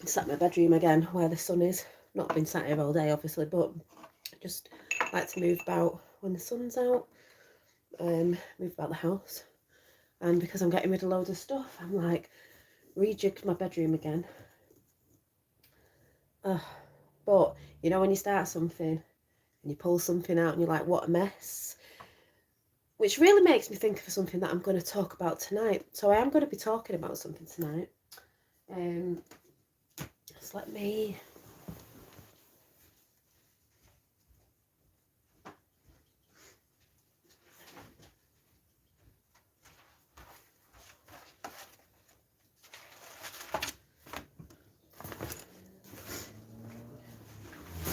Sat in my bedroom again where the sun is. Not been sat here all day, obviously, but I just like to move about when the sun's out. Move about the house. And because I'm getting rid of loads of stuff, I'm like, rejigged my bedroom again. But, you know, when you start something and you pull something out and you're like, what a mess. Which really makes me think of something that I'm going to talk about tonight. So I am going to be talking about something tonight. Just let me...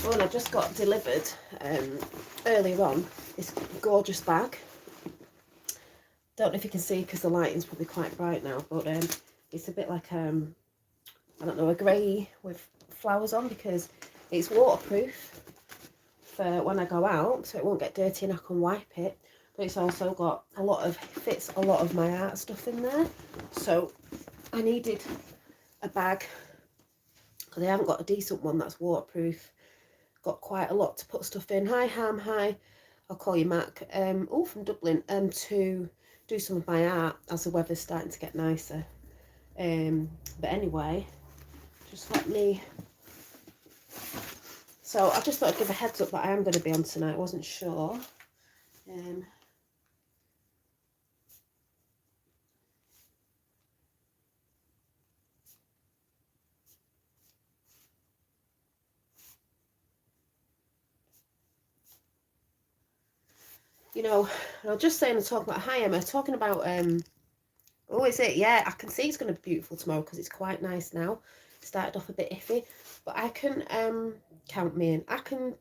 Well, I just got delivered earlier on this gorgeous bag. Don't know if you can see because the lighting's probably quite bright now, but it's a bit like I don't know, a grey with flowers on, because it's waterproof for when I go out, so it won't get dirty and I can wipe it. But it's also got fits a lot of my art stuff in there. So I needed a bag because I haven't got a decent one that's waterproof. Got quite a lot to put stuff in. Hi Ham, hi. I'll call you Mac. All from Dublin. To do some of my art as the weather's starting to get nicer. But anyway, just let me... So I just thought I'd give a heads up that I am going to be on tonight. I wasn't sure. You know, I was just saying, talking about, hi Emma, talking about, oh, is it? Yeah, I can see it's going to be beautiful tomorrow because it's quite nice now. It started off a bit iffy, but I can, count me in. I can,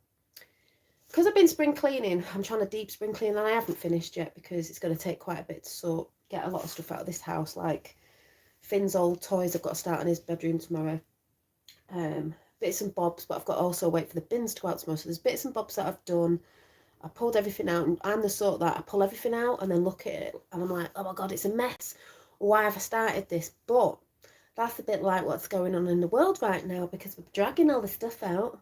because I've been spring cleaning, I'm trying to deep spring clean, and I haven't finished yet because it's going to take quite a bit to get a lot of stuff out of this house, like Finn's old toys. I've got to start in his bedroom tomorrow. Bits and bobs, but I've got to also wait for the bins to go out tomorrow. So there's bits and bobs that I've done. I pulled everything out, and I'm the sort that I pull everything out and then look at it and I'm like, oh my god, it's a mess. Why have I started this? But that's a bit like what's going on in the world right now, because we're dragging all this stuff out.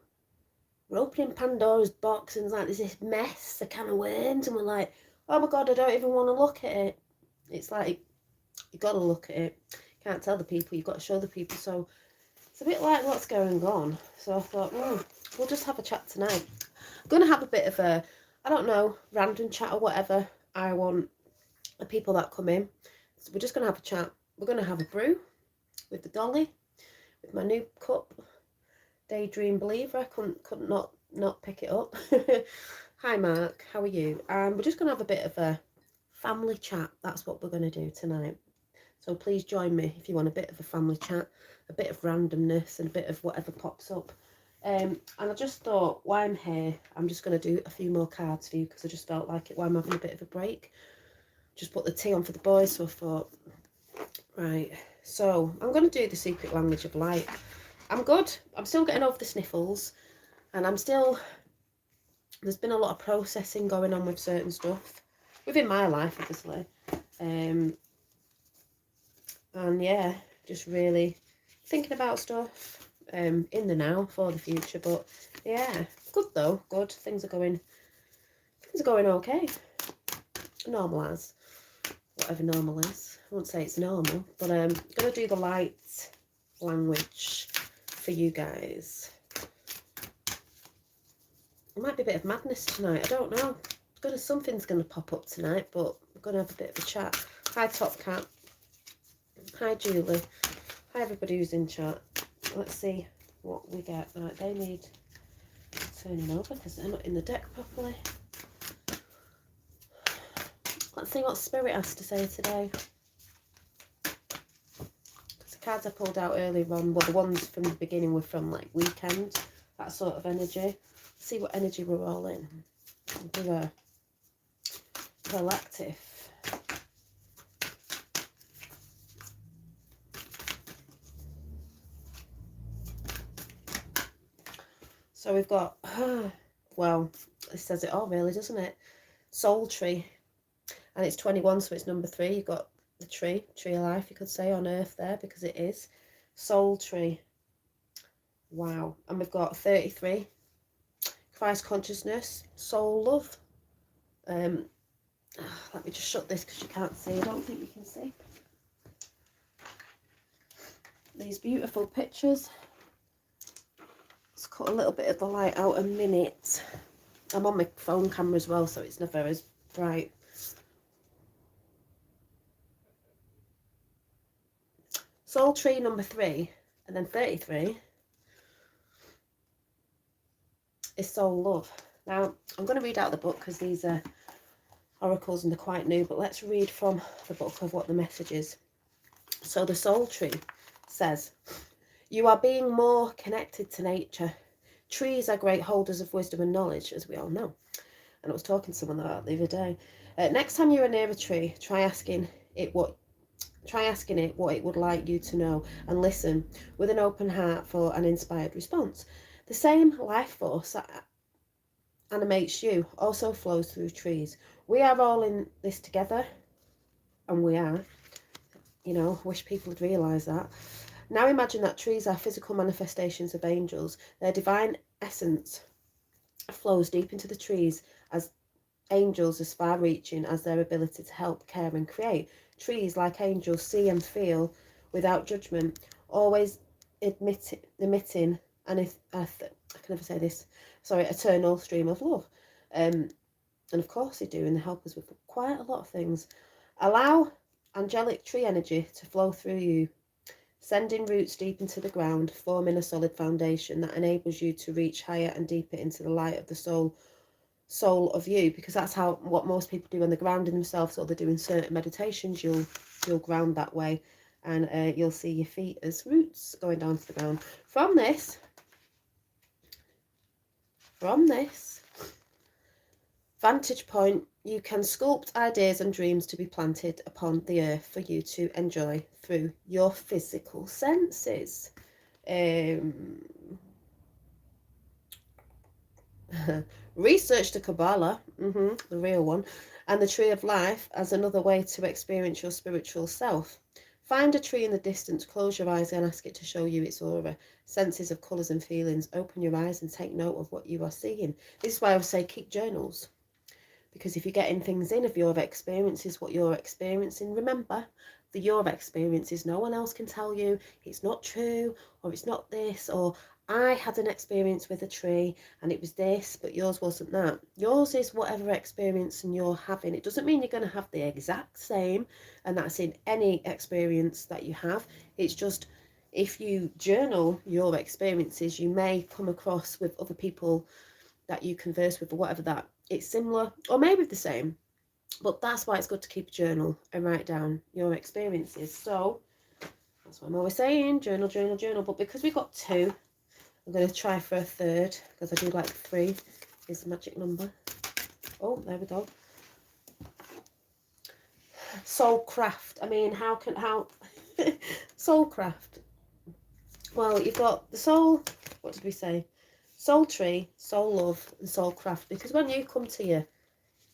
We're opening Pandora's box and it's like there's this mess, a can of worms, and we're like, oh my god, I don't even want to look at it. It's like, you got to look at it. You can't tell the people, you've got to show the people. So it's a bit like what's going on. So I thought, we'll just have a chat tonight. I'm going to have a bit of a, I don't know, random chat or whatever. I want the people that come in. So we're just going to have a chat. We're going to have a brew with the dolly, with my new cup, Daydream Believer. I couldn't not pick it up. Hi Mark, how are you? We're just going to have a bit of a family chat. That's what we're going to do tonight. So please join me if you want a bit of a family chat, a bit of randomness and a bit of whatever pops up. And I just thought, while I'm here, I'm just going to do a few more cards for you because I just felt like it while I'm having a bit of a break. Just put the tea on for the boys, so I thought, right, so I'm going to do the secret language of light. I'm good. I'm still getting over the sniffles, and there's been a lot of processing going on with certain stuff within my life, obviously. And yeah, just really thinking about stuff in the now for the future. But yeah, good though, good. Things are going okay. Normal as whatever normal is. I won't say it's normal, but I'm gonna do the light language for you guys. It might be a bit of madness tonight, I don't know. Something's gonna pop up tonight, but we're gonna have a bit of a chat. Hi Top Cat. Hi Julie. Hi everybody who's in chat. Let's see what we get. Right, they need turning over because they're not in the deck properly. Let's see what Spirit has to say today. Because the cards I pulled out earlier on, well, the ones from the beginning were from like weekend, that sort of energy. Let's see what energy we're all in. We'll do a collective. So we've got, well, it says it all really, doesn't it? Soul Tree. And it's 21, so it's number 3. You've got the tree of life, you could say, on earth there, because it is. Soul Tree. Wow. And we've got 33, Christ consciousness, soul love. Let me just shut this because you can't see. I don't think you can see. These beautiful pictures. Let's cut a little bit of the light out a minute. I'm on my phone camera as well, so it's never as bright. Soul tree number 3, and then 33 is soul love. Now, I'm going to read out the book because these are oracles and they're quite new, but let's read from the book of what the message is. So the soul tree says, you are being more connected to nature. Trees are great holders of wisdom and knowledge, as we all know. And I was talking to someone about that the other day. Next time you are near a tree, try asking it what it would like you to know, and listen with an open heart for an inspired response. The same life force that animates you also flows through trees. We are all in this together, and we are. You know, wish people would realise that. Now imagine that trees are physical manifestations of angels. Their divine essence flows deep into the trees as angels as far-reaching as their ability to help, care and create. Trees, like angels, see and feel without judgment, always emitting an I can never say this, sorry, eternal stream of love. And of course they do, and they help us with quite a lot of things. Allow angelic tree energy to flow through you, sending roots deep into the ground, forming a solid foundation that enables you to reach higher and deeper into the light of the soul of you, because that's what most people do when they're grounding themselves, or they're doing certain meditations. You'll ground that way, and you'll see your feet as roots going down to the ground. From this vantage point, you can sculpt ideas and dreams to be planted upon the earth for you to enjoy through your physical senses. Research the Kabbalah, the real one, and the Tree of Life as another way to experience your spiritual self. Find a tree in the distance, close your eyes and ask it to show you its aura, senses of colours and feelings. Open your eyes and take note of what you are seeing. This is why I would say keep journals. Because if you're getting things in of your experiences, what you're experiencing, remember that your experiences, no one else can tell you it's not true, or it's not this, or I had an experience with a tree and it was this, but yours wasn't that. Yours is whatever experience and you're having. It doesn't mean you're going to have the exact same, and that's in any experience that you have. It's just, if you journal your experiences, you may come across with other people that you converse with, or whatever, that it's similar or maybe the same. But that's why it's good to keep a journal and write down your experiences. So that's what I'm always saying, journal, journal, journal. But because we got 2, I'm going to try for a 3rd, because I do like 3 is the magic number. Oh, there we go. Soulcraft. I mean, how Soulcraft. Well, you've got the soul, what did we say? Soul tree, soul love, and soul craft. Because when you come to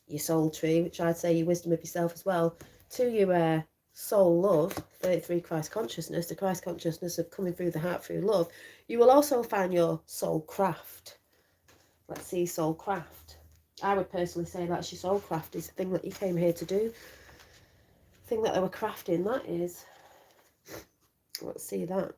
your soul tree, which I'd say your wisdom of yourself as well, to your soul love, 33 Christ consciousness, the Christ consciousness of coming through the heart through love, you will also find your soul craft. Let's see, soul craft. I would personally say that's your soul craft, is the thing that you came here to do. The thing that they were crafting, that is. Let's see that.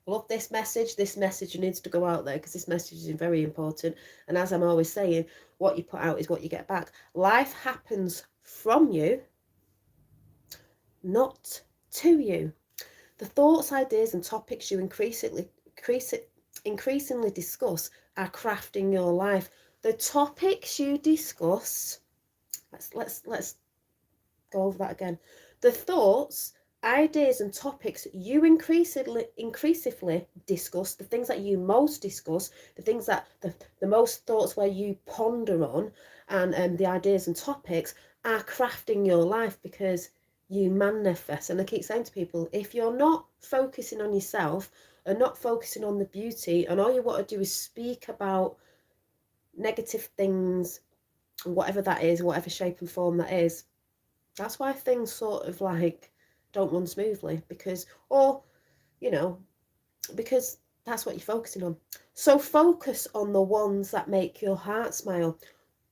Love this message. This message needs to go out there, because this message is very important. And as I'm always saying, what you put out is what you get back. Life happens from you, not to you. The thoughts, ideas and topics you increasingly discuss are crafting your life. The topics you discuss, let's go over that again. The thoughts, ideas and topics you increasingly discuss, the things that you most discuss, the things that the most thoughts where you ponder on, and the ideas and topics are crafting your life, because you manifest. And I keep saying to people, if you're not focusing on yourself and not focusing on the beauty, and all you want to do is speak about negative things, whatever that is, whatever shape and form that is, that's why things sort of like don't run smoothly because, or, you know, because that's what you're focusing on. So focus on the ones that make your heart smile.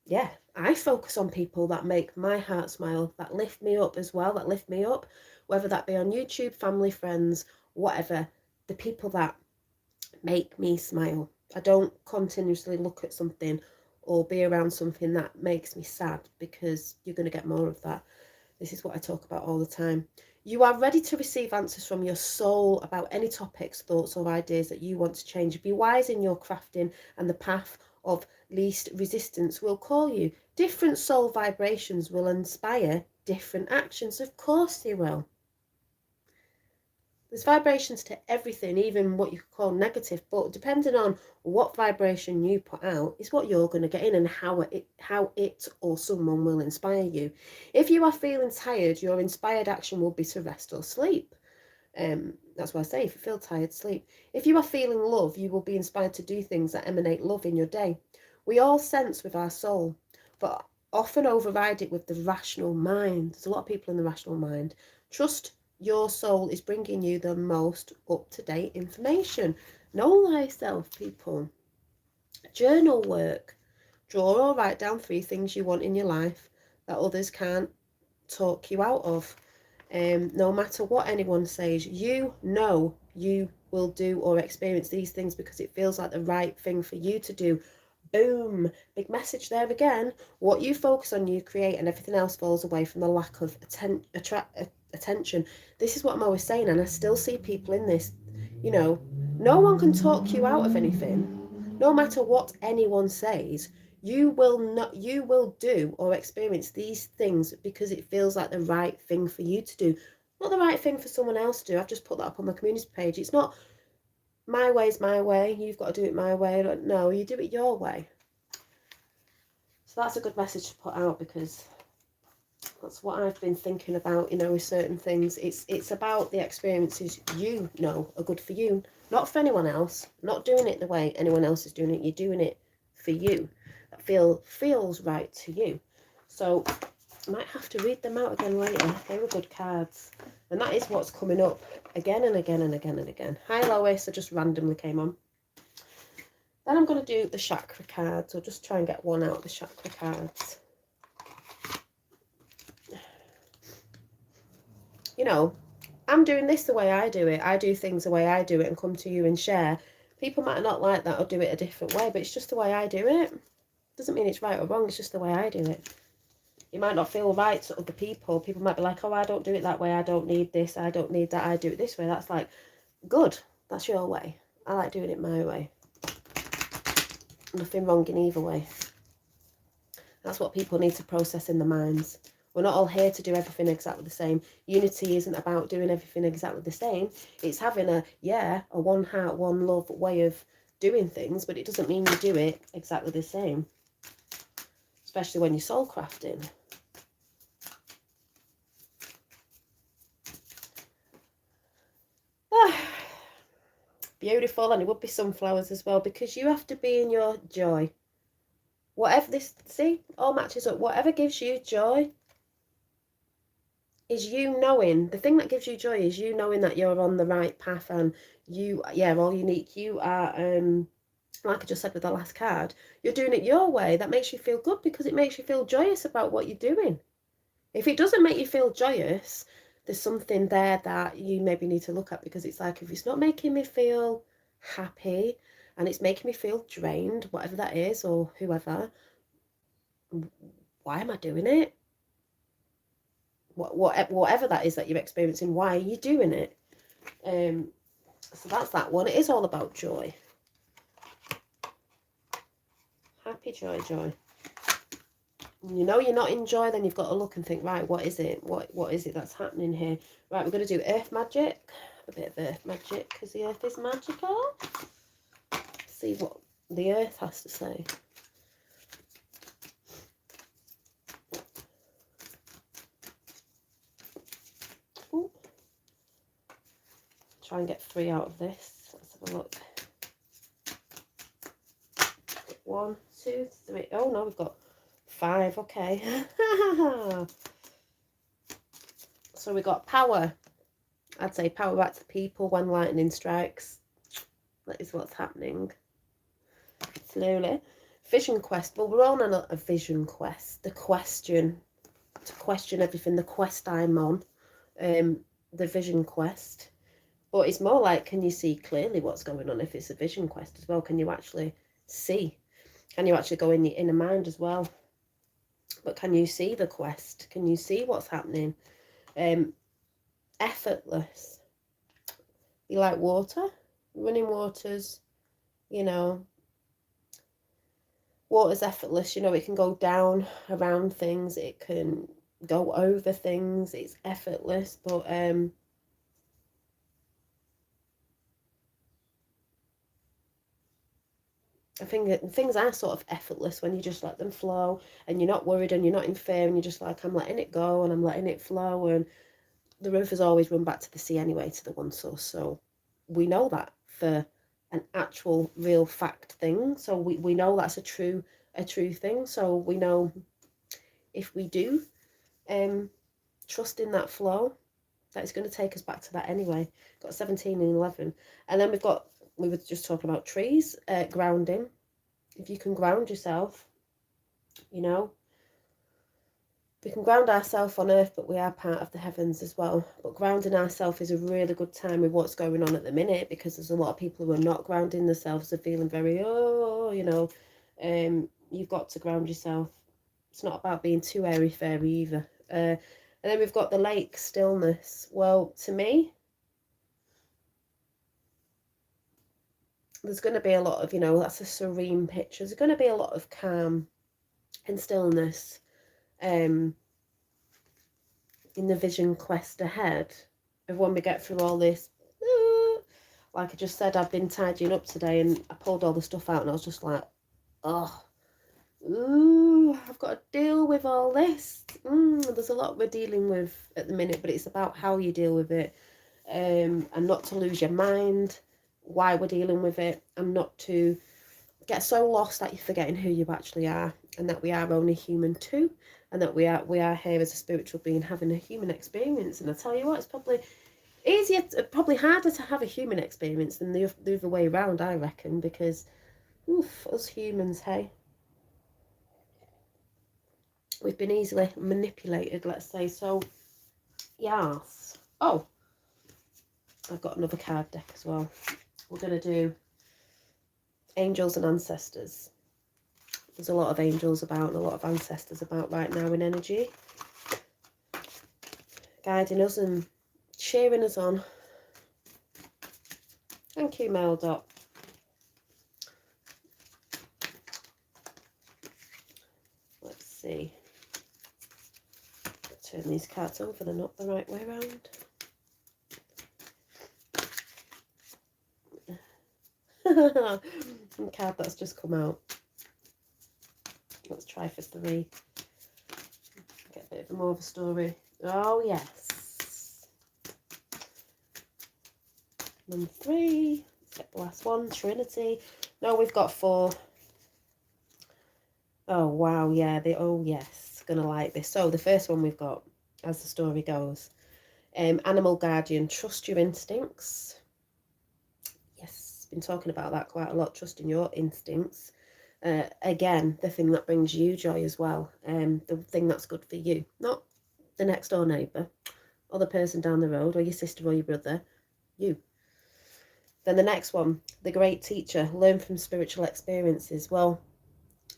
Yeah, I focus on people that make my heart smile, that lift me up as well, that lift me up, whether that be on YouTube, family, friends, whatever. The people that make me smile. I don't continuously look at something or be around something that makes me sad, because you're going to get more of that. This is what I talk about all the time. You are ready to receive answers from your soul about any topics, thoughts, or ideas that you want to change. Be wise in your crafting, and the path of least resistance will call you. Different soul vibrations will inspire different actions. Of course they will. There's vibrations to everything, even what you could call negative, but depending on what vibration you put out is what you're going to get in, and how it or someone will inspire you. If you are feeling tired, your inspired action will be to rest or sleep. That's why I say, if you feel tired, sleep. If you are feeling love, you will be inspired to do things that emanate love in your day. We all sense with our soul, but often override it with the rational mind. There's a lot of people in the rational mind. Trust your soul is bringing you the most up-to-date information. Know thyself, people. Journal work. Draw or write down 3 things you want in your life that others can't talk you out of. No matter what anyone says, you know you will do or experience these things because it feels like the right thing for you to do. Boom. Big message there again. What you focus on, you create, and everything else falls away from the lack of attention. This is what I'm always saying, and I still see people in this. You know, no one can talk you out of anything. No matter what anyone says, you will do or experience these things because it feels like the right thing for you to do, not the right thing for someone else to do. I've just put that up on my community page. It's not my way's my way, you've got to do it my way. No, you do it your way. So that's a good message to put out, because that's what I've been thinking about, you know, with certain things. It's about the experiences you know are good for you, not for anyone else. Not doing it the way anyone else is doing it. You're doing it for you. That feels right to you. So I might have to read them out again later. They were good cards. And that is what's coming up again and again and again and again. Hi Lois, I just randomly came on. Then I'm going to do the chakra cards. I'll just try and get one out of the chakra cards. You know, I'm doing this the way I do it. I do things the way I do it and come to you and share. People might not like that or do it a different way, but it's just the way I do it. Doesn't mean it's right or wrong, it's just the way I do it. It might not feel right to other people. People might be like, oh, I don't do it that way. I don't need this. I don't need that. I do it this way. That's like, good. That's your way. I like doing it my way. Nothing wrong in either way. That's what people need to process in their minds. We're not all here to do everything exactly the same. Unity isn't about doing everything exactly the same. It's having a one heart, one love way of doing things, but it doesn't mean you do it exactly the same. Especially when you're soul crafting. Beautiful, and it would be sunflowers as well, because you have to be in your joy. Whatever this, see, all matches up. Whatever gives you joy is you knowing, the thing that gives you joy is you knowing that you're on the right path, and you, all unique. You are, like I just said with the last card, you're doing it your way. That makes you feel good because it makes you feel joyous about what you're doing. If it doesn't make you feel joyous, there's something there that you maybe need to look at, because it's like, if it's not making me feel happy and it's making me feel drained, whatever that is, or whoever, why am I doing it? Whatever that is that you're experiencing, why are you doing it? So that's that one. It is all about joy. Happy, joy. You know you're not in joy, then you've got to look and think, right, what is it? What is it that's happening here? Right, we're going to do earth magic. A bit of earth magic, because the earth is magical. See what the earth has to say. Ooh. Try and get 3 out of this. Let's have a look. 1, 2, 3. Oh no, we've got 5. Okay. So we got power, I'd say power back to the people when lightning strikes. That is what's happening. Slowly. Vision quest. Well, we're on a vision quest. The question. To question everything. The quest I'm on. The vision quest. But it's more like, can you see clearly what's going on if it's a vision quest as well? Can you actually see? Can you actually go in your inner mind as well? But can you see the quest? Can you see what's happening? Effortless. You like water? Running waters, you know. Water's effortless, you know, it can go down around things, it can go over things, it's effortless, but I think that things are sort of effortless when you just let them flow and you're not worried and you're not in fear and you're just like, I'm letting it go and I'm letting it flow, and the rivers always run back to the sea anyway, to the one source. So we know that for an actual real fact thing. So we know that's a true thing. So we know if we do trust in that flow, that it's going to take us back to that anyway. Got 17 and 11. And then we were just talking about trees, grounding. If you can ground yourself, you know, we can ground ourselves on earth, but we are part of the heavens as well. But grounding ourselves is a really good time with what's going on at the minute, because there's a lot of people who are not grounding themselves, are feeling very, you know, you've got to ground yourself. It's not about being too airy-fairy either. And then we've got the lake stillness. Well, to me, there's going to be a lot of, you know, that's a serene picture. There's going to be a lot of calm and stillness in the vision quest ahead of when we get through all this. Like I just said, I've been tidying up today and I pulled all the stuff out and I was just like, oh, ooh, I've got to deal with all this. There's a lot we're dealing with at the minute, but it's about how you deal with it, and not to lose your mind, why we're dealing with it, and not to get so lost that you're forgetting who you actually are, and that we are only human too, and that we are here as a spiritual being having a human experience. And I tell you what, it's probably easier, probably harder to have a human experience than the other way around, I reckon, because us humans, hey, we've been easily manipulated, let's say. So yes. Oh, I've got another card deck as well. We're going to do angels and ancestors. There's a lot of angels about and a lot of ancestors about right now in energy, guiding us and cheering us on. Thank you, Mel Dot. Let's see. Turn these cards over, they're not the right way around. Card that's just come out. Let's try for 3. Get a bit more of a story. Oh, yes. Number 3. Let's get the last one. Trinity. No, we've got 4. Oh, wow. Yeah. Oh, yes. Gonna like this. So, the first one we've got, as the story goes, animal guardian. Trust your instincts. Yes. Been talking about that quite a lot. Trusting your instincts. Again, the thing that brings you joy as well, the thing that's good for you, not the next door neighbour or the person down the road or your sister or your brother, you. Then the next one, the great teacher, learn from spiritual experiences. Well,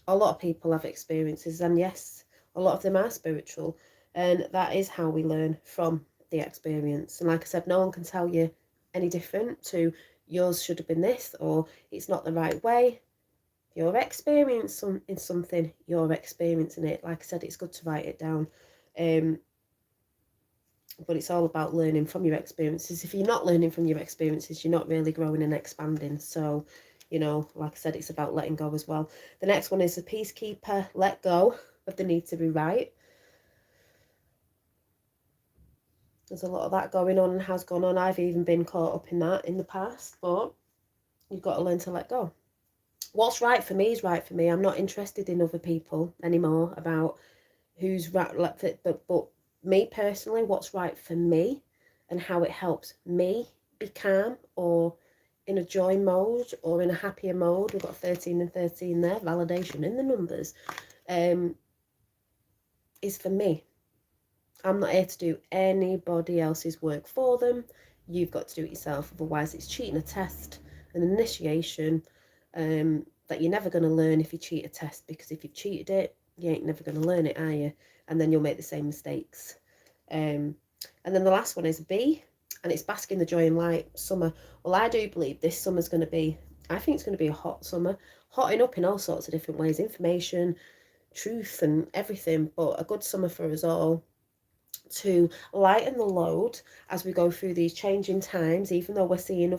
a lot of people have experiences, and yes, a lot of them are spiritual, and that is how we learn from the experience. And like I said, no one can tell you any different to yours should have been this, or it's not the right way. Your experience in something, you're experiencing it. Like I said, it's good to write it down. But it's all about learning from your experiences. If you're not learning from your experiences, you're not really growing and expanding. So, you know, like I said, it's about letting go as well. The next one is the peacekeeper. Let go of the need to be right. There's a lot of that going on and has gone on. I've even been caught up in that in the past, but you've got to learn to let go. What's right for me is right for me. I'm not interested in other people anymore about who's right, but me personally, what's right for me and how it helps me be calm or in a joy mode or in a happier mode. We've got 13 and 13 there, validation in the numbers, is for me. I'm not here to do anybody else's work for them. You've got to do it yourself, otherwise it's cheating a test, an initiation, that you're never going to learn if you cheat a test, because if you've cheated it, you ain't never going to learn it, are you? And then you'll make the same mistakes. And then the last one is B, and it's basking the joy and light summer. Well, I do believe this summer's going to be, I think it's going to be a hot summer, hotting up in all sorts of different ways, information, truth and everything, but a good summer for us all to lighten the load as we go through these changing times, even though we're seeing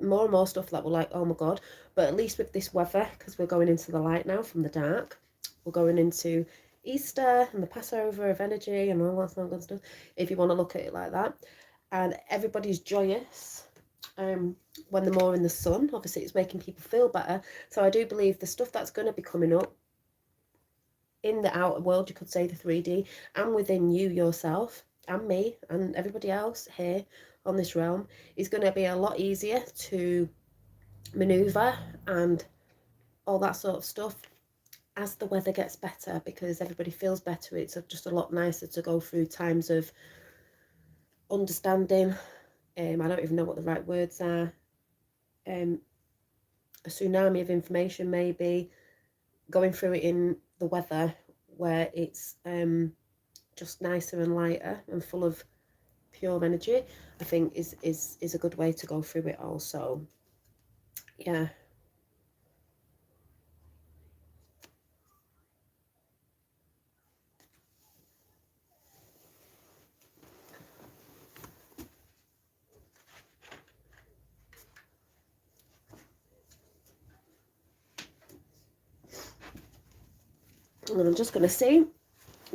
more and more stuff that we're like, oh my god. But at least with this weather, because we're going into the light now from the dark, we're going into Easter and the Passover of energy and all that good stuff, if you want to look at it like that. And everybody's joyous when they're more in the sun. Obviously it's making people feel better. So I do believe the stuff that's going to be coming up in the outer world, you could say the 3D, and within you yourself and me and everybody else here on this realm, is going to be a lot easier to maneuver and all that sort of stuff as the weather gets better, because everybody feels better. It's just a lot nicer to go through times of understanding. I don't even know what the right words are. A tsunami of information, maybe, going through it in the weather where it's just nicer and lighter and full of pure energy, I think is a good way to go through it also. Yeah. And I'm just going to see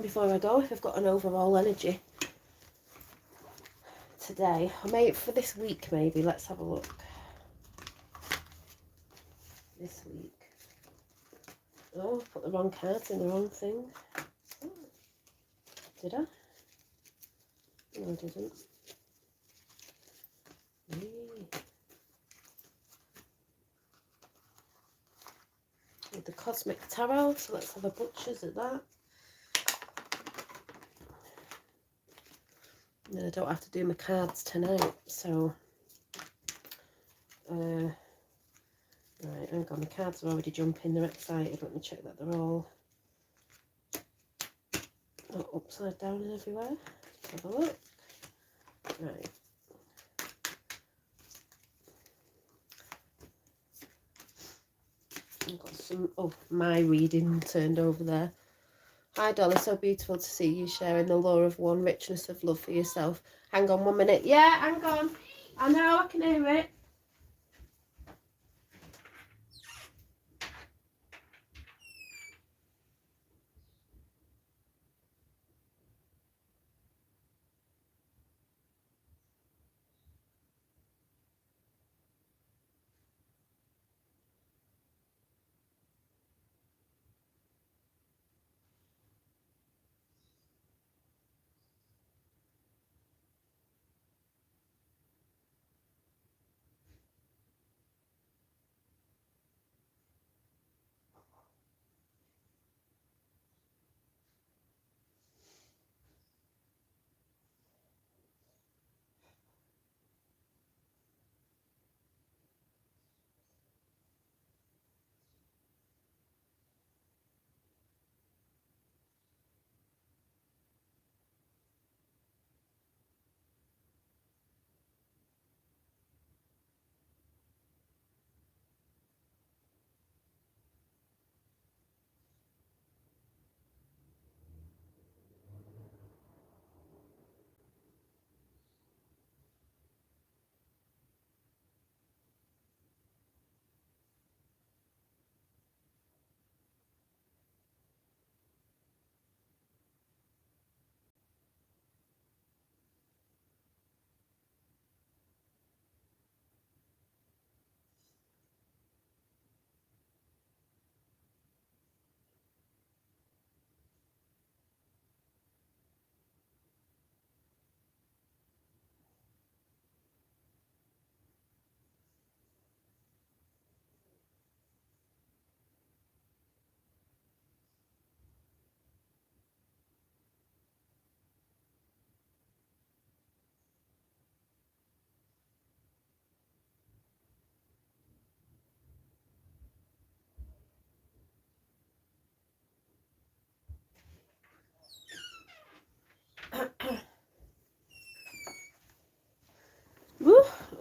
before I go if I've got an overall energy today. I may for this week maybe. Let's have a look. This week. Oh, I put the wrong cards in the wrong thing. Oh, did I? No, I didn't. With the Cosmic Tarot, so let's have a butcher's at that. And then I don't have to do my cards tonight, so right, hang on, the cards are already jumping, they're excited. Let me check that they're all not upside down and everywhere. Let's have a look. Right. I've got some of my reading turned over there. Hi Dolly, so beautiful to see you sharing the law of one, richness of love for yourself. Hang on 1 minute. Yeah, hang on. I know, I can hear it.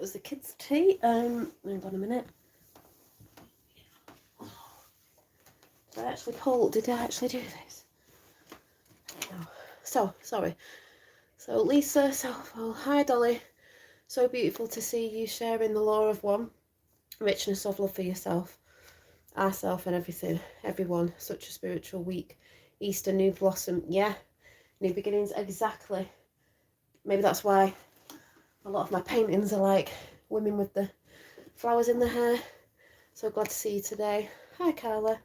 was the kids' tea. Hang on a minute. Did I actually do this? No. So, sorry. So, Lisa, hi Dolly. So beautiful to see you sharing the law of one. Richness of love for yourself, ourself and everything. Everyone. Such a spiritual week. Easter, new blossom. Yeah. New beginnings. Exactly. Maybe that's why a lot of my paintings are like women with the flowers in their hair. So glad to see you today. Hi Carla.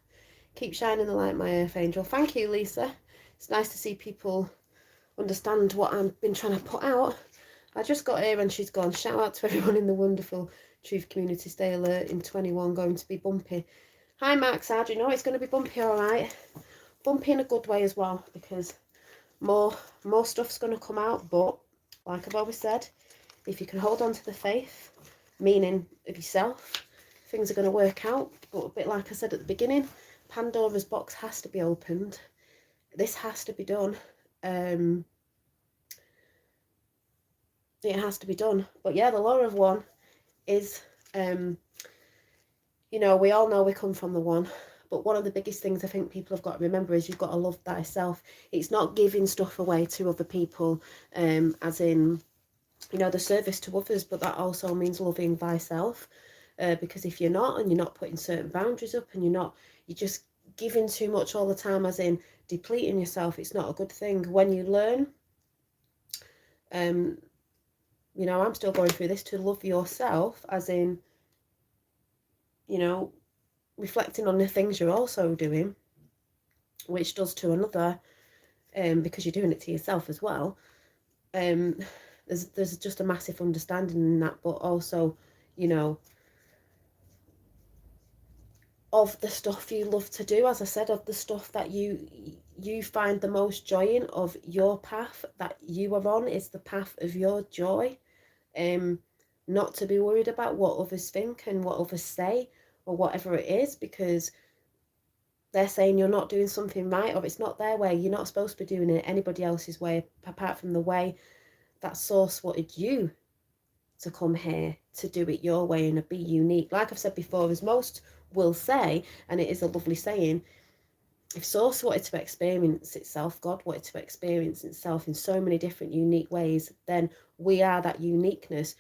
Keep shining the light, my earth angel. Thank you, Lisa. It's nice to see people understand what I've been trying to put out. I just got here and she's gone. Shout out to everyone in the wonderful Truth community. Stay alert in 21, going to be bumpy. Hi Max, how do you know it's going to be bumpy? All right. Bumpy in a good way as well, because more stuff's going to come out. But like I've always said, if you can hold on to the faith, meaning of yourself, things are going to work out. But a bit like I said at the beginning, Pandora's box has to be opened. This has to be done. It has to be done. But yeah, the law of one is, you know, we all know we come from the one. But one of the biggest things I think people have got to remember is you've got to love thyself. It's not giving stuff away to other people, as in, you know, the service to others, but that also means loving thyself. Because if you're not, and you're not putting certain boundaries up, and you're just giving too much all the time, as in depleting yourself, it's not a good thing. When you learn, you know, I'm still going through this, to love yourself, as in, you know, reflecting on the things you're also doing, which does to another, because you're doing it to yourself as well. There's just a massive understanding in that, but also, you know, of the stuff you love to do, as I said, of the stuff that you find the most joy in, of your path that you are on is the path of your joy. Not to be worried about what others think and what others say or whatever it is, because they're saying you're not doing something right, or it's not their way. You're not supposed to be doing it anybody else's way, apart from the way that source wanted you to come here, to do it your way and to be unique. Like I've said before, as most will say, and it is a lovely saying, if source wanted to experience itself, God wanted to experience itself in so many different unique ways, then we are that uniqueness.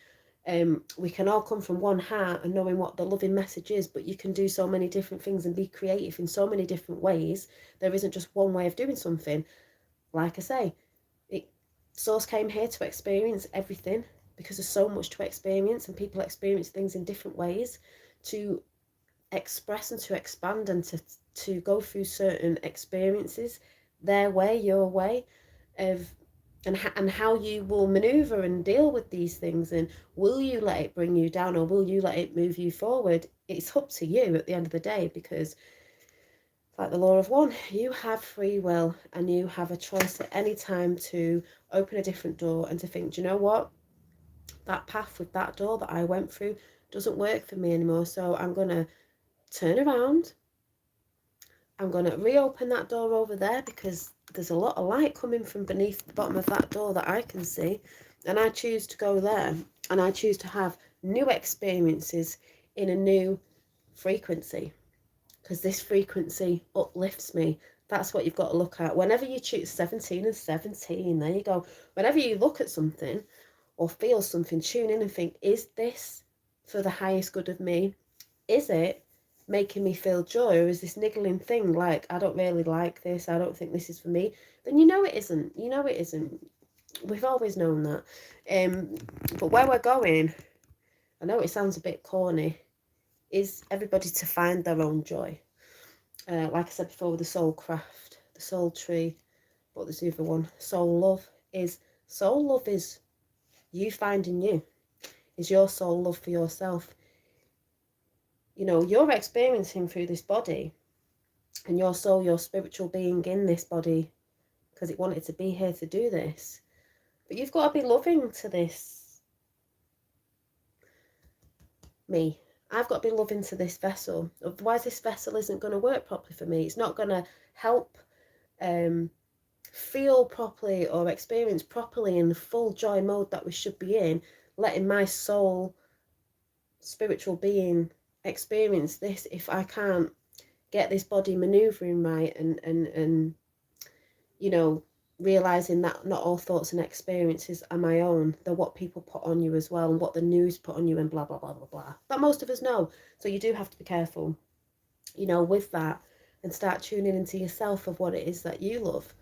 We can all come from one heart and knowing what the loving message is, but you can do so many different things and be creative in so many different ways. There isn't just one way of doing something. Like I say, source came here to experience everything, because there's so much to experience, and people experience things in different ways, to express and to expand and to go through certain experiences their way, your way, and how you will maneuver and deal with these things, and will you let it bring you down or will you let it move you forward? It's up to you at the end of the day, because like the law of one, you have free will, and you have a choice at any time to open a different door and to think, do you know what, that path with that door that I went through doesn't work for me anymore, so I'm going to turn around, I'm going to reopen that door over there, because there's a lot of light coming from beneath the bottom of that door that I can see, and I choose to go there, and I choose to have new experiences in a new frequency, because this frequency uplifts me. That's what you've got to look at. Whenever you choose 17 and 17, there you go. Whenever you look at something or feel something, tune in and think, is this for the highest good of me? Is it making me feel joy, or is this niggling thing like, I don't really like this, I don't think this is for me? Then you know it isn't. You know it isn't. We've always known that. But where we're going, I know it sounds a bit corny, is everybody to find their own joy. Like I said before, with the soul craft, the soul tree, but there's the other one, soul love is you finding you, is your soul love for yourself. You know, you're experiencing through this body, and your soul, your spiritual being in this body, because it wanted to be here to do this. But you've got to be loving to this me. I've got to be loving to this vessel. Otherwise, this vessel isn't going to work properly for me. It's not going to help feel properly or experience properly in the full joy mode that we should be in, letting my soul spiritual being experience this if I can't get this body maneuvering right and you know, realizing that not all thoughts and experiences are my own. They're what people put on you as well, and what the news put on you, and blah blah blah blah blah. But most of us know. So you do have to be careful, you know, with that, and start tuning into yourself of what it is that you love.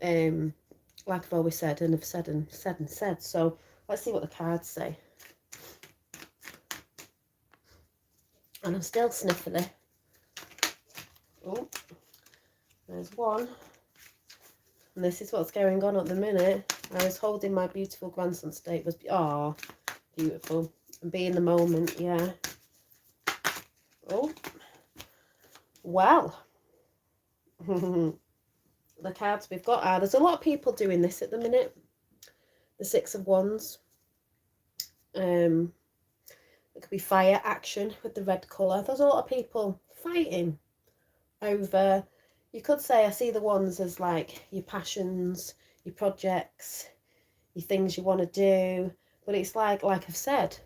Like I've always said, and have said and said and said. So let's see what the cards say. And I'm still sniffly. Oh, there's one. And this is what's going on at the minute. I was holding my beautiful grandson today. It was, oh, beautiful. And be in the moment, yeah. Oh, well. The cards we've got are, there's a lot of people doing this at the minute. The Six of Wands. It could be fire action with the red colour. There's a lot of people fighting over, you could say, I see the wands as like your passions, your projects, your things you want to do. But it's like I've said,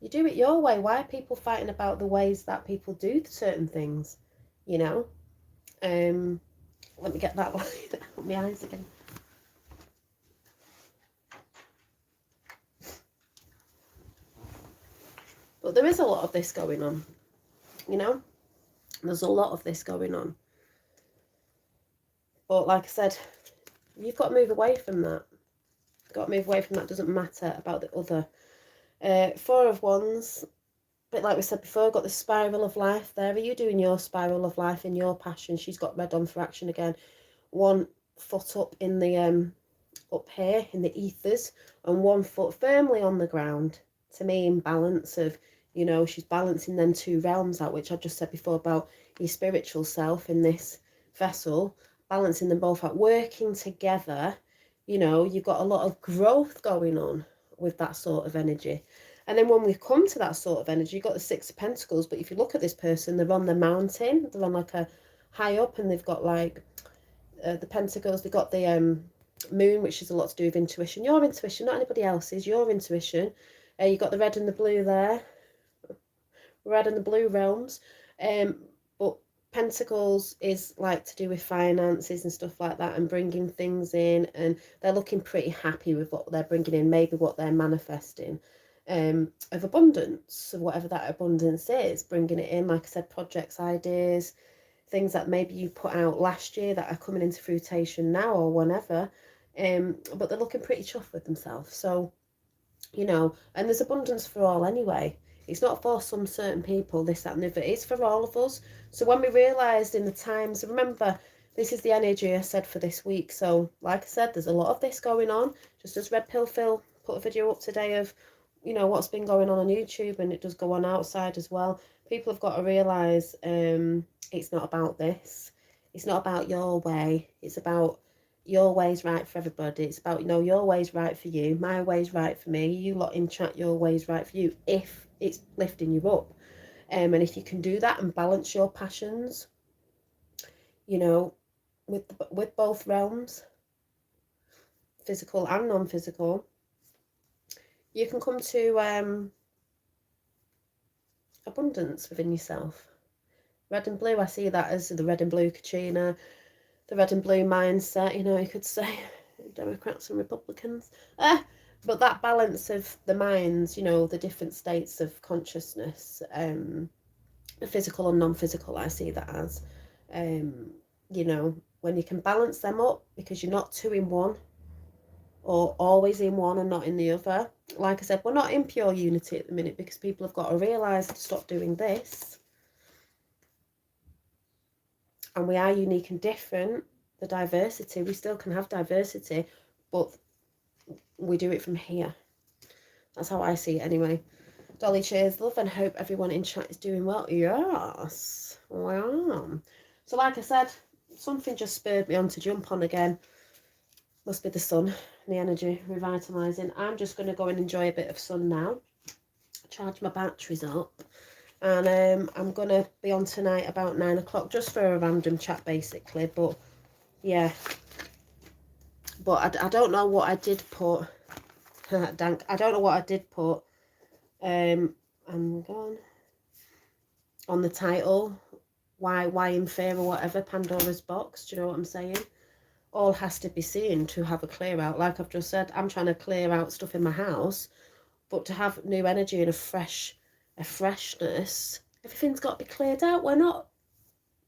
you do it your way. Why are people fighting about the ways that people do certain things? You know? Let me get that light out of my eyes again. But there is a lot of this going on, you know? There's a lot of this going on. But like I said, you've got to move away from that. You've got to move away from that. Doesn't matter about the other. Four of Wands, a bit like we said before, got the spiral of life there. Are you doing your spiral of life in your passion? She's got red on for action again. 1 foot up in the up here in the ethers, and 1 foot firmly on the ground. To me, in balance of, you know, she's balancing them two realms out, which I just said before about your spiritual self in this vessel, balancing them both out, working together. You know, you've got a lot of growth going on with that sort of energy. And then when we come to that sort of energy, you've got the Six of Pentacles. But if you look at this person, they're on the mountain. They're on like a high up, and they've got like the pentacles. They've got the moon, which is a lot to do with intuition. Your intuition, not anybody else's. Your intuition. You've got the red and the blue there. Red and the blue realms. But Pentacles is like to do with finances and stuff like that, and bringing things in, and they're looking pretty happy with what they're bringing in, maybe what they're manifesting, of abundance, of whatever that abundance is, bringing it in, like I said, projects, ideas, things that maybe you put out last year that are coming into fruition now or whenever, but they're looking pretty chuffed with themselves. So, you know, and there's abundance for all anyway. It's not for some certain people, this, that, and the other. It's for all of us. So when we realised in the times, remember, this is the energy I said for this week. So, like I said, there's a lot of this going on. Just as Red Pill Phil put a video up today of, you know, what's been going on YouTube, and it does go on outside as well. People have got to realise it's not about this. It's not about your way. It's about your way's right for everybody. It's about, you know, your way's right for you, my way's right for me, you lot in chat, your way's right for you, if it's lifting you up. And if you can do that and balance your passions, you know, with both realms, physical and non-physical, you can come to abundance within yourself. Red and blue, I see that as the red and blue Kachina, the red and blue mindset, you know, you could say, Democrats and Republicans. But that balance of the minds, you know, the different states of consciousness, physical and non-physical, I see that as, you know, when you can balance them up, because you're not two in one, or always in one and not in the other. Like I said, we're not in pure unity at the minute, because people have got to realise to stop doing this. And we are unique and different. The diversity, we still can have diversity, but we do it from here. That's how I see it anyway. Dolly, cheers, love, and hope everyone in chat is doing well. Yes. Wow. So like I said, something just spurred me on to jump on again. Must be the sun, the energy, revitalising. I'm just going to go and enjoy a bit of sun now. Charge my batteries up. And I'm going to be on tonight about 9 o'clock, just for a random chat basically. But yeah. But I don't know what I did put. Dank. I don't know what I did put. I I'm gone. On the title, why in fear or whatever, Pandora's box, do you know what I'm saying? All has to be seen to have a clear out. Like I've just said, I'm trying to clear out stuff in my house, but to have new energy and a freshness, everything's got to be cleared out. We're not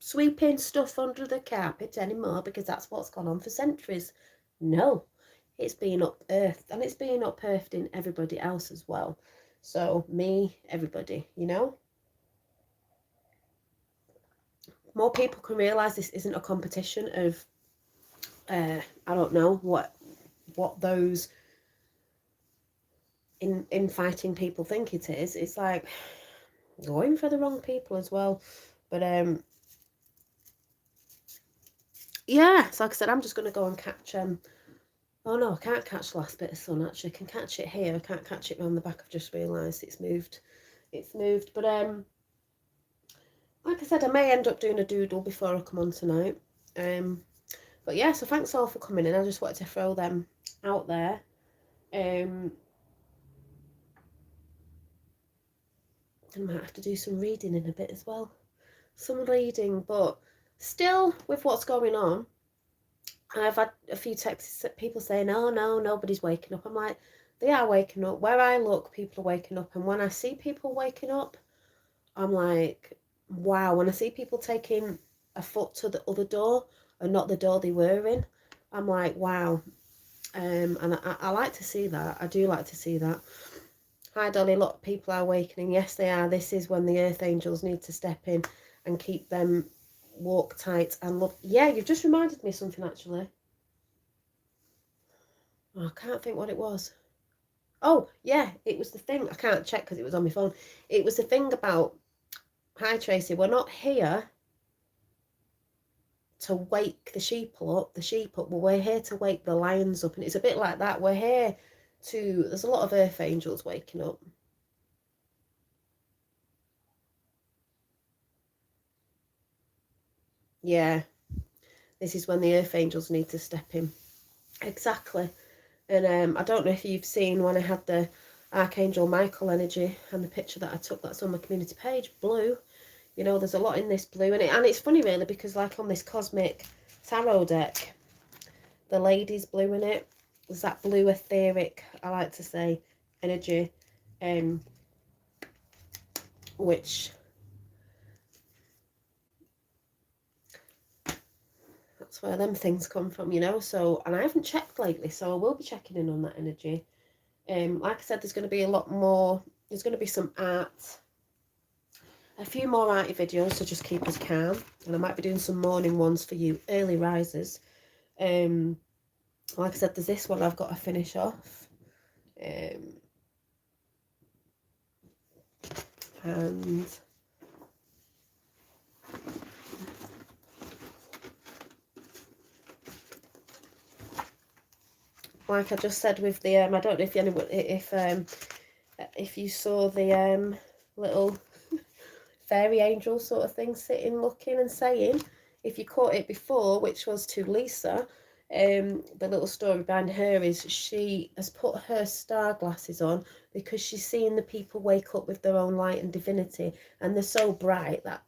sweeping stuff under the carpet anymore because that's what's gone on for centuries. No, it's being unearthed, and it's being unearthed in everybody else as well. So me, everybody, you know. More people can realise this isn't a competition of I don't know what those infighting people think it is. It's like going for the wrong people as well. But yeah, so like I said, I'm just gonna go and catch oh no, I can't catch the last bit of sun actually. I can catch it here, I can't catch it around the back. I've just realised it's moved. But like I said, I may end up doing a doodle before I come on tonight. But yeah, so thanks all for coming in. I just wanted to throw them out there. I might have to do some reading in a bit as well. Some reading, but still with what's going on, I've had a few texts that people saying, oh no, nobody's waking up. I'm like, they are waking up. Where I look, people are waking up. And when I see people waking up, I'm like, wow. When I see people taking a foot to the other door and not the door they were in, I'm like, wow. And I like to see that. I do like to see that. Hi Dolly, look, people are awakening. Yes, they are. This is when the earth angels need to step in and keep them walk tight and look. Yeah, you've just reminded me of something actually. Oh, I can't think what it was. Oh, yeah, it was the thing. I can't check because it was on my phone. It was the thing about, hi Tracy, we're not here to wake the sheep up, but we're here to wake the lions up. And it's a bit like that. We're here to, there's a lot of earth angels waking up. Yeah, this is when the earth angels need to step in. Exactly. And I don't know if you've seen when I had the Archangel Michael energy and the picture that I took that's on my community page, blue. You know, there's a lot in this blue. And it's funny really because like on this cosmic tarot deck, the lady's blue in it. There's that blue etheric, I like to say, energy, which that's where them things come from, you know. So, and I haven't checked lately, so I will be checking in on that energy. Like I said, there's going to be a lot more. There's going to be some art, a few more arty videos to just keep us calm, and I might be doing some morning ones for you early risers. Like I said, there's this one I've got to finish off. And like I just said with the I don't know if anyone if you saw the little fairy angel sort of thing sitting looking and saying, if you caught it before, which was to Lisa, the little story behind her is she has put her star glasses on because she's seeing the people wake up with their own light and divinity, and they're so bright that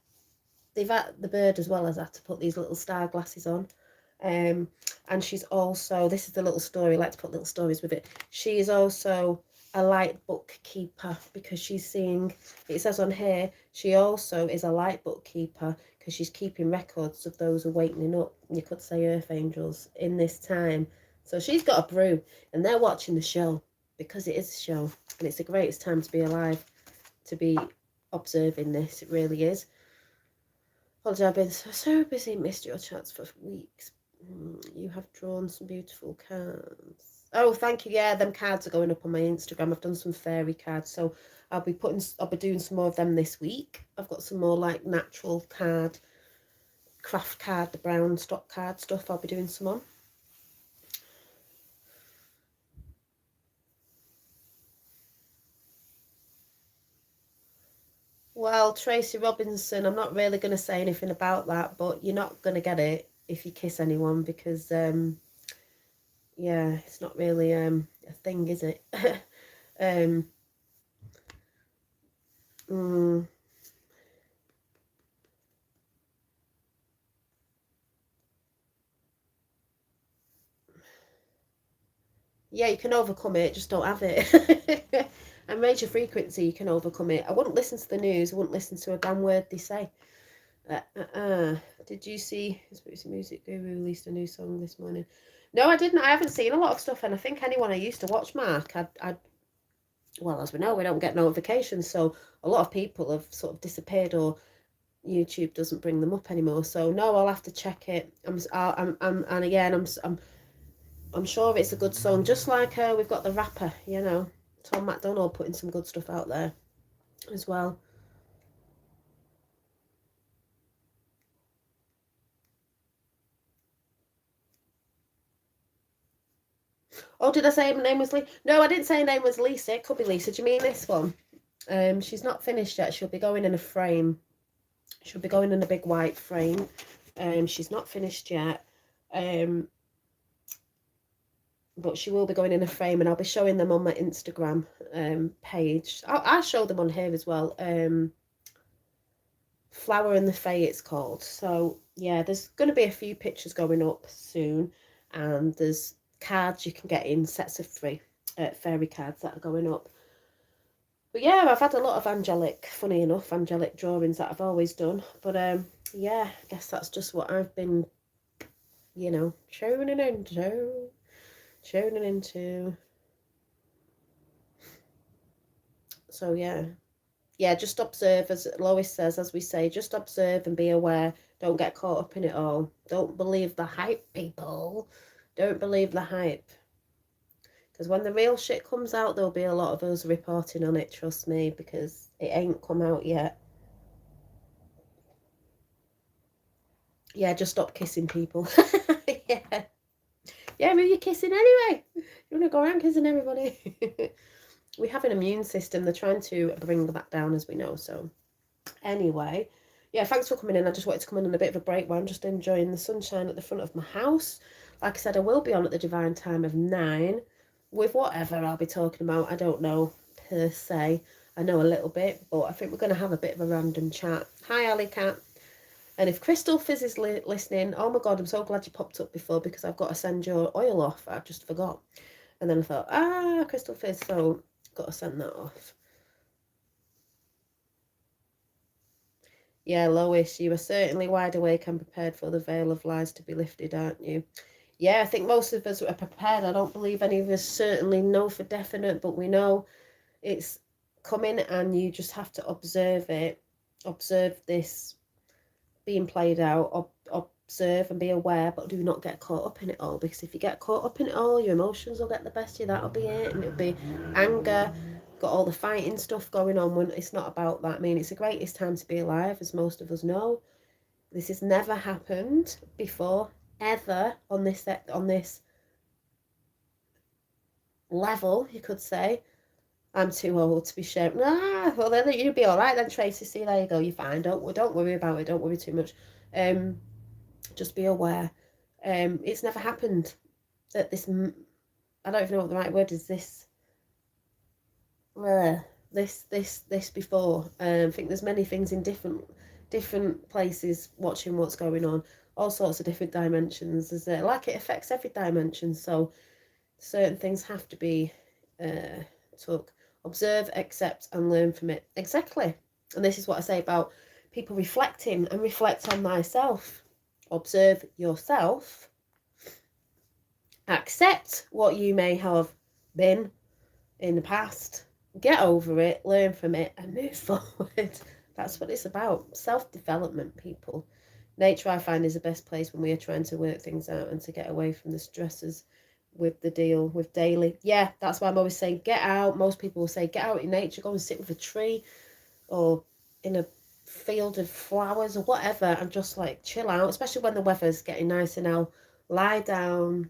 they've had, the bird as well as had to put these little star glasses on. And she's also, this is the little story, I like to put little stories with it, she is also a light bookkeeper because she's seeing, it says on here, she also is a light bookkeeper because she's keeping records of those awakening up, you could say earth angels, in this time. So she's got a brew and they're watching the show because it is a show, and it's the greatest time to be alive, to be observing this. It really is. Apologies, I've been so busy, missed your chats for weeks. You have drawn some beautiful cards. Oh, thank you. Yeah, them cards are going up on my Instagram. I've done some fairy cards, so I'll be doing some more of them this week. I've got some more like natural card, craft card, the brown stock card stuff. I'll be doing some on. Well, Tracy Robinson, I'm not really going to say anything about that, but you're not going to get it if you kiss anyone because yeah, it's not really a thing, is it? Mm. Yeah, you can overcome it, just don't have it. And major frequency, you can overcome it. I wouldn't listen to the news. I wouldn't listen to a damn word they say. Uh, uh, uh. Did you see Conspiracy Music Guru released a new song this morning? No, I didn't. I haven't seen a lot of stuff, and I think anyone I used to watch, Mark, well, as we know, we don't get notifications, so a lot of people have sort of disappeared, or YouTube doesn't bring them up anymore. So no, I'll have to check it. And again, I'm sure it's a good song. Just like we've got the rapper, you know, Tom MacDonald putting some good stuff out there as well. Oh, did I say her name was Lee? No, I didn't say her name was Lisa. It could be Lisa. Do you mean this one? She's not finished yet. She'll be going in a frame. She'll be going in a big white frame. She's not finished yet. But she will be going in a frame, and I'll be showing them on my Instagram page. I'll show them on here as well. Flower in the Fae, it's called. So yeah, there's going to be a few pictures going up soon, and there's cards you can get in sets of 3 fairy cards that are going up. But yeah, I've had a lot of angelic, funny enough, angelic drawings that I've always done. But yeah, I guess that's just what I've been, you know, tuning into. So yeah, just observe, as Lois says, as we say, just observe and be aware. Don't get caught up in it all. Don't believe the hype, people. Don't believe the hype. Because when the real shit comes out, there'll be a lot of us reporting on it, trust me, because it ain't come out yet. Yeah, just stop kissing people. Yeah. Yeah, maybe you're kissing anyway. You want to go around kissing everybody. We have an immune system. They're trying to bring that down, as we know, so... Anyway, yeah, thanks for coming in. I just wanted to come in on a bit of a break while I'm just enjoying the sunshine at the front of my house. Like I said, I will be on at the divine time of 9 with whatever I'll be talking about. I don't know per se. I know a little bit, but I think we're going to have a bit of a random chat. Hi, Alley Cat. And if Crystal Fizz is listening, oh my God, I'm so glad you popped up before, because I've got to send your oil off. I just forgot. And then I thought, Crystal Fizz, so got to send that off. Yeah, Lois, you are certainly wide awake and prepared for the veil of lies to be lifted, aren't you? Yeah, I think most of us are prepared. I don't believe any of us certainly know for definite, but we know it's coming, and you just have to observe it. Observe this being played out. Observe and be aware, but do not get caught up in it all, because if you get caught up in it all, your emotions will get the best of you. That'll be it, and it'll be anger. Got all the fighting stuff going on when it's not about that. I mean, it's the greatest time to be alive, as most of us know. This has never happened before, ever, on this level, you could say. I'm too old to be sharing. Well then you'll be all right then, Tracy. See, there you go. You're fine. Don't worry about it. Don't worry too much. Just be aware. It's never happened that this. I don't even know what the right word is. This before. I think there's many things in different places watching what's going on. All sorts of different dimensions. Like it affects every dimension. So certain things have to be took. Observe, accept, and learn from it. Exactly. And this is what I say about people reflecting, and reflect on thyself. Observe yourself. Accept what you may have been in the past. Get over it, learn from it, and move forward. That's what it's about. Self-development, people. Nature, I find, is the best place when we are trying to work things out and to get away from the stresses with the deal with daily. Yeah, that's why I'm always saying get out. Most people will say get out in nature, go and sit with a tree or in a field of flowers or whatever, and just like chill out, especially when the weather's getting nicer now. Lie down,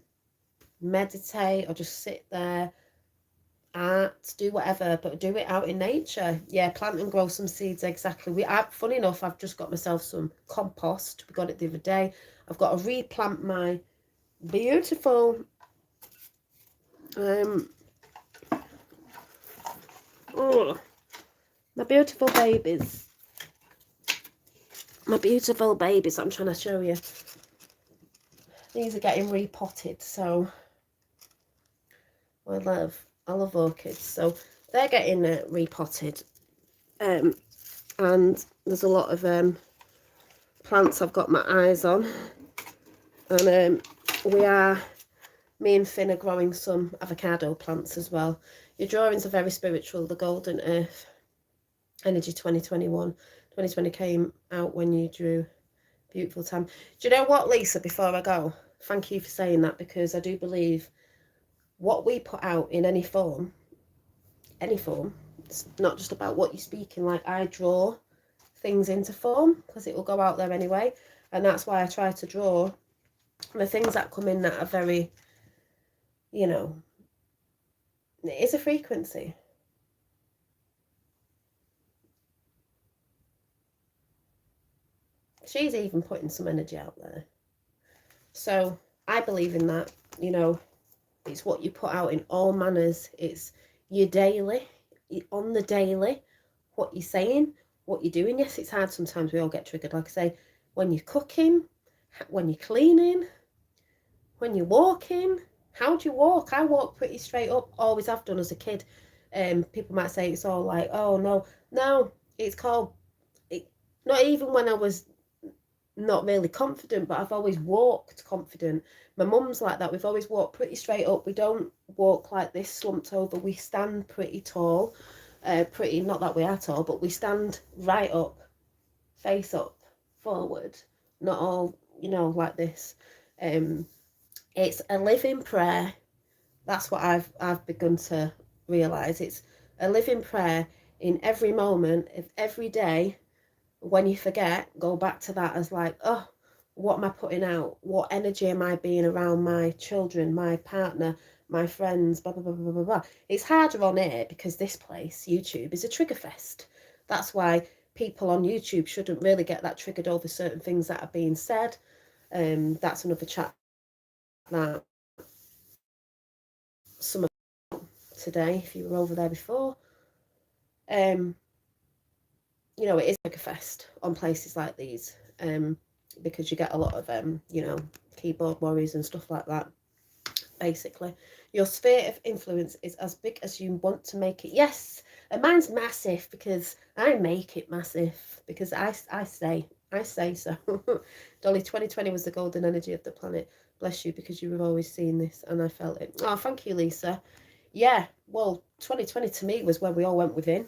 meditate, or just sit there, art, do whatever, but do it out in nature. Yeah, plant and grow some seeds. Exactly. Funny enough, I've just got myself some compost. We got it the other day. I've got to replant my beautiful My beautiful babies. My beautiful babies, I'm trying to show you. These are getting repotted, so I love orchids. So they're getting repotted. And there's a lot of plants I've got my eyes on. And me and Finn are growing some avocado plants as well. Your drawings are very spiritual. The Golden Earth Energy 2021. 2020 came out when you drew. Beautiful time. Do you know what, Lisa, before I go? Thank you for saying that, because I do believe what we put out in any form, it's not just about what you're speaking. Like, I draw things into form because it will go out there anyway. And that's why I try to draw the things that come in that are very, you know, it is a frequency. She's even putting some energy out there. So I believe in that, you know, it's what you put out in all manners. It's your daily, on the daily, what you're saying, what you're doing. Yes, it's hard sometimes. We all get triggered. Like I say, when you're cooking, when you're cleaning, when you're walking. How do you walk? I walk pretty straight up. Always have done as a kid. People might say it's all like, oh, no, it's called, not even when I was not really confident, but I've always walked confident. My mum's like that. We've always walked pretty straight up. We don't walk like this slumped over. We stand pretty tall, not that we are tall, but we stand right up, face up, forward, not all, you know, like this. It's a living prayer. That's what I've begun to realise. It's a living prayer in every moment of every day. When you forget, go back to that as like, oh, what am I putting out? What energy am I being around my children, my partner, my friends, blah, blah, blah, blah, blah, blah. It's harder on here because this place, YouTube, is a trigger fest. That's why people on YouTube shouldn't really get that triggered over certain things that are being said. That's another chat that some of today, if you were over there before. You know, it is like a fest on places like these, because you get a lot of, you know, keyboard warriors and stuff like that. Basically, your sphere of influence is as big as you want to make it. Yes, and mine's massive because I make it massive because I say so. Dolly, 2020 was the golden energy of the planet. Bless you, because you were always seeing this and I felt it. Oh, thank you, Lisa. Yeah, well, 2020 to me was when we all went within.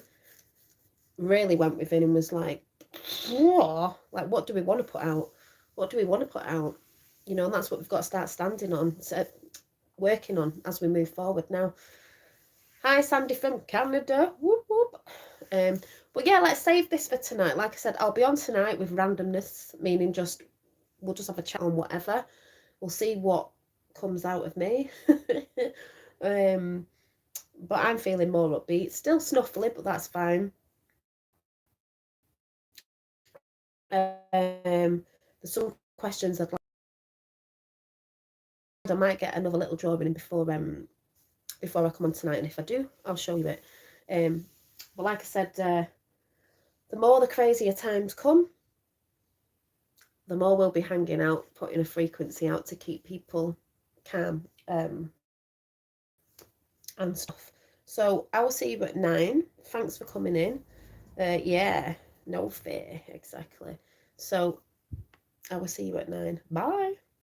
Really went within and was like, whoa, like, what do we want to put out? What do we want to put out? You know, and that's what we've got to start standing on, working on as we move forward now. Hi, Sandy from Canada. Whoop, whoop. But yeah, let's save this for tonight. Like I said, I'll be on tonight with randomness, meaning we'll just have a chat on whatever. We'll see what comes out of me. But I'm feeling more upbeat. Still snuffly, but that's fine. There's some questions I'd like. I might get another little drawing in before I come on tonight, and if I do, I'll show you it. But like I said, the more the crazier times come, the more we'll be hanging out, putting a frequency out to keep people calm, and stuff. So I will see you at 9. Thanks for coming in. Yeah, no fear, exactly. So I will see you at 9. Bye.